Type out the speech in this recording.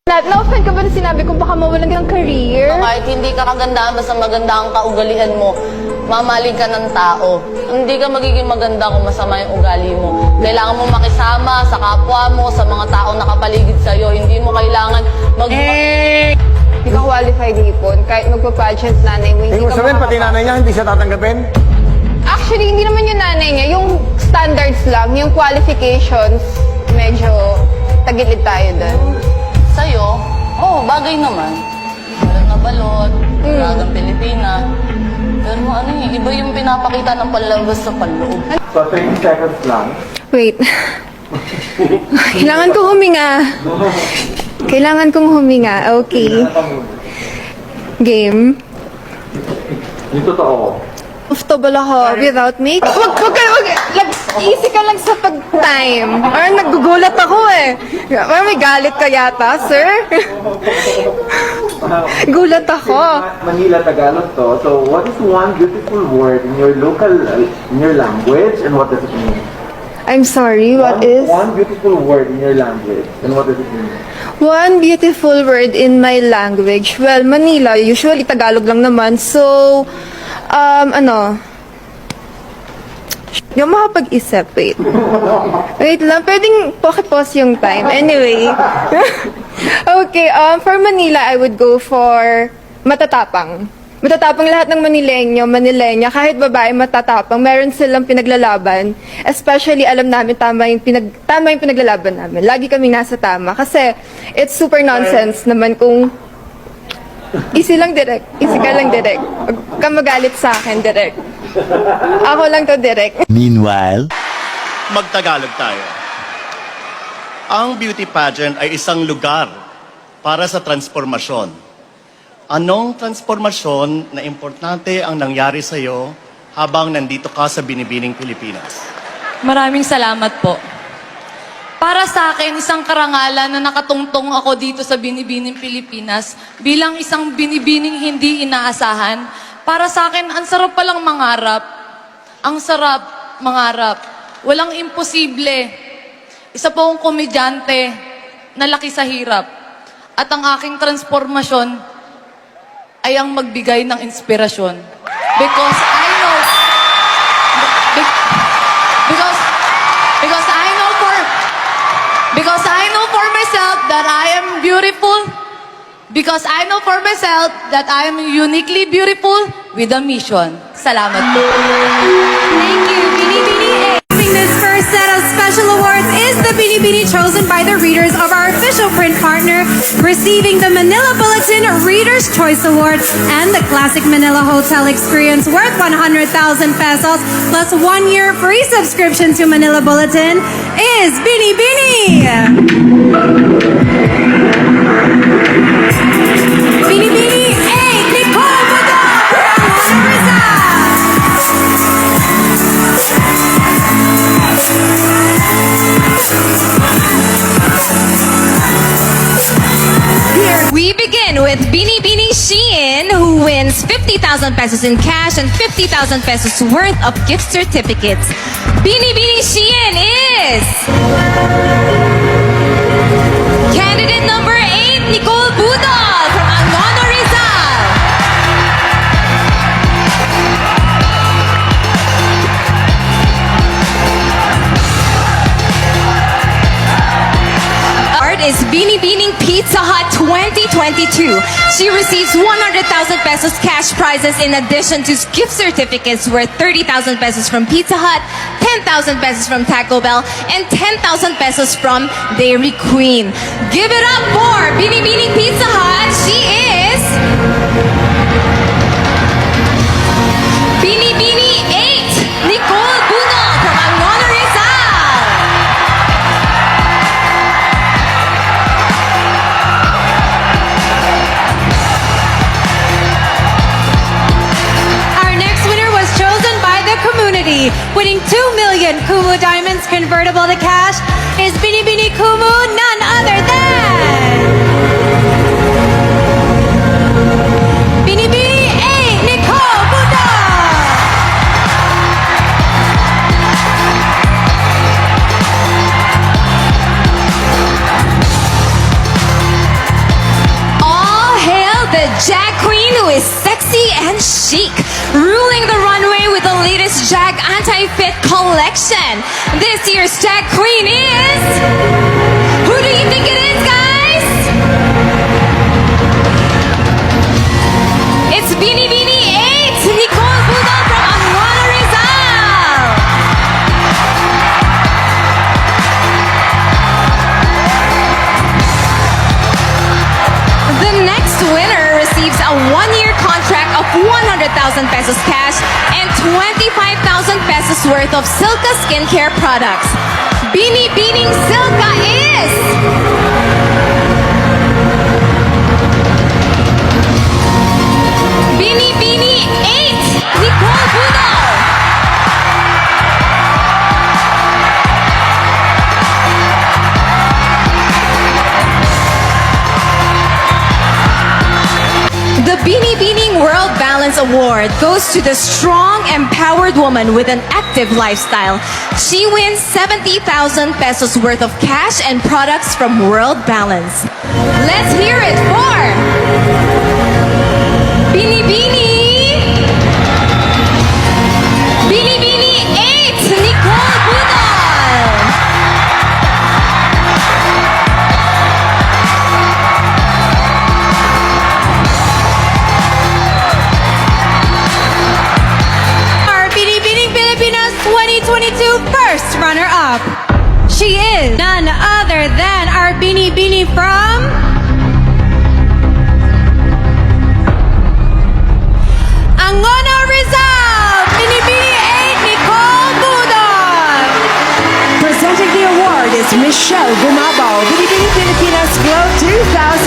Na-offend ka ba na sinabi ko baka mawalan ka ng career? Kahit hindi ka kagandahan, basta maganda ang kaugalian mo, mamalig ka ng tao. Hindi ka magiging maganda kung masama yung ugali mo. Kailangan mo makisama sa kapwa mo, sa mga taong nakapaligid sa'yo. Hindi mo kailangan Hindi ka qualified ipon. Kahit magpa-pageant nanay mo, hindi Ibig ka sabihin, pati nanay niya, hindi siya tatanggapin? Actually, hindi naman yung nanay niya. Yung standards lang, yung qualifications, medyo tagilid tayo doon. sa'yo. Bagay naman. Balot na balot, Dragang Pilipina. Pero ano iba yung pinapakita ng panlabas sa panloob. So, 30 seconds lang. Wait. Kailangan kong huminga. Kailangan kong huminga. Okay. Game. Yung totoo. Comfortable ako without makeup. Easy ka lang sa pag-time. Parang nagugulat ako eh. Parang may galit ka yata, sir. Gulat ako. Manila Tagalog to. So, what is one beautiful word in your local, in your language, and what does it mean? I'm sorry, what is? One beautiful word in your language, and what does it mean? One beautiful word in my language. Well, Manila, usually Tagalog lang naman. So, hindi ako makapag-isip. Wait. Wait lang. Pwedeng pause yung time. Anyway. Okay, for Manila, I would go for matatapang. Matatapang lahat ng Manilenya, kahit babae matatapang, meron silang pinaglalaban. Especially, alam namin tama yung pinaglalaban namin. Lagi kaming nasa tama. Kasi, it's super nonsense naman kung easy lang direct. Easy ka lang direct. Huwag ka magalit sa akin direct. Ako lang to direct. Meanwhile, Magtagalog tayo. Ang beauty pageant ay isang lugar para sa transformasyon. Anong transformasyon na importante ang nangyari sa iyo habang nandito ka sa Binibining Pilipinas? Maraming salamat po. Para sa akin, isang karangalan na nakatungtong ako dito sa Binibining Pilipinas bilang isang binibining hindi inaasahan. Para sa akin, ang sarap palang mangarap. Ang sarap mangarap. Walang imposible. Isa po akong komedyante na laki sa hirap. At ang aking transformasyon ay ang magbigay ng inspirasyon. Because I know for myself that I am beautiful. Because I know for myself that I am uniquely beautiful with a mission. Salamat po. Thank you, Binibini. This first set of special awards is the Binibini chosen by the readers of our official print partner, receiving the Manila Bulletin Reader's Choice Award and the Classic Manila Hotel Experience worth 100,000 pesos plus 1 year free subscription to Manila Bulletin is Binibini. Binibini A. Nicole Budol from Rizal. We begin with Binibini Sheehan, who wins 50,000 pesos in cash and 50,000 pesos worth of gift certificates. Binibini Sheehan is candidate number 8, Nicole Budol from Angono, Rizal. Award is Binibining Pizza Hut 2022. She receives 100,000 pesos cash prizes in addition to gift certificates worth 30,000 pesos from Pizza Hut, 10,000 pesos from Taco Bell, and 10,000 pesos from Dairy Queen. Give it up for Binibining Pizza Hut. She is Binibini 8, Nicole Budol from Angono, Rizal. Our next winner was chosen by the community. Winning 2 million Kumu Diamonds convertible to cash is Binibini Kumu, none other than Binibini A. Nicole Budol. the Jag Queen who is sexy and chic, ruling the runway with the latest Jag Anti-Fit collection. This year's Jag Queen is... Who do you think it is, guys? It's Beanie Beanie 8, Nicole Budol from Anguano Rizal. The next winner receives a one-year contract of 100,000 pesos cash and 25,000 pesos worth of Silka skincare products. Beanie Beaning Silka is... Beanie Beanie 8, Nicole Budol. The Beanie Beaning World Balance Award goes to the strong, empowered woman with an active lifestyle. She wins 70,000 pesos worth of cash and products from World Balance. Let's hear it for Beanie Beanie! Beanie Beanie 8, Nicole Budol! Our Beanie Beating Pilipinas 2022 first runner-up. She is none other than our Beanie Beanie from Angono Rizal, Beanie Beanie 8, Nicole Budol. Presenting the award is Michelle Gumabao, Beanie Beanie Pilipinas Glow 2022.